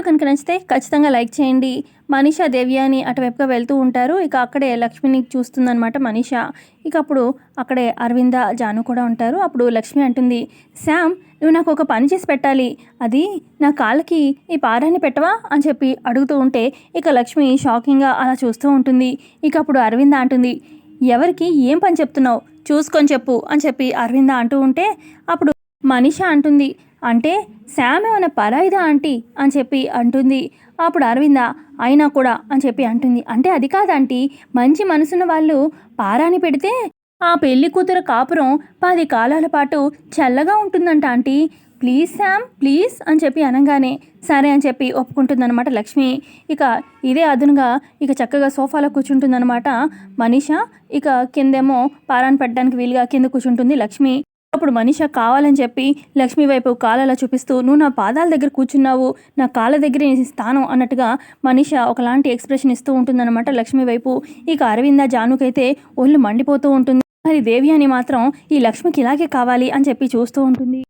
కనుక నచ్చితే ఖచ్చితంగా లైక్ చేయండి. మనీషా దేవ్యాని అటువైపుగా వెళ్తూ ఉంటారు. ఇక అక్కడే లక్ష్మిని చూస్తుందనమాట మనీషా. ఇక అప్పుడు అక్కడే అరవింద జాను కూడా ఉంటారు. అప్పుడు లక్ష్మి అంటుంది, శ్యామ్ నువ్వు నాకు ఒక పని చేసి పెట్టాలి, అది నా కాళ్ళకి ఈ పారాన్ని పెట్టవా అని చెప్పి అడుగుతూ ఉంటే ఇక లక్ష్మి షాకింగ్గా అలా చూస్తూ ఉంటుంది. ఇక అప్పుడు అరవింద అంటుంది, ఎవరికి ఏం పని చెప్తున్నావు, చూసుకొని చెప్పు అని చెప్పి అరవింద అంటూ ఉంటే అప్పుడు మనీషా అంటుంది, అంటే శ్యామ్ ఏమైనా పరాయిదా ఆంటీ అని చెప్పి అంటుంది. అప్పుడు అరవింద అయినా కూడా అని చెప్పి అంటుంది, అంటే అది కాదంటీ, మంచి మనసున్న వాళ్ళు పారాని పెడితే ఆ పెళ్లి కూతురు కాపురం 10 కాలాల పాటు చల్లగా ఉంటుందంట ఆంటీ, ప్లీజ్ శ్యామ్ ప్లీజ్ అని చెప్పి అనగానే సరే అని చెప్పి ఒప్పుకుంటుందన్నమాట లక్ష్మి. ఇక ఇదే అదునుగా ఇక చక్కగా సోఫాలో కూర్చుంటుందన్నమాట మనీషా. ఇక కిందేమో పారాన్ని పెట్టడానికి వీలుగా కింద కూర్చుంటుంది లక్ష్మి. అప్పుడు మనీషా కావాలని చెప్పి లక్ష్మి వైపు కాళ్ళలా చూపిస్తూ, నువ్వు నా పాదాల దగ్గర కూర్చున్నావు, నా కాళ్ళ దగ్గర స్థానం అన్నట్టుగా మనీషా ఒకలాంటి ఎక్స్ప్రెషన్ ఇస్తూ ఉంటుందన్నమాట లక్ష్మి వైపు. ఇక అరవింద జానుకైతే ఒళ్ళు మండిపోతూ ఉంటుంది. మరి దేవి అని మాత్రం ఈ లక్ష్మికి ఇలాగే కావాలి అని చెప్పి చూస్తూ ఉంటుంది.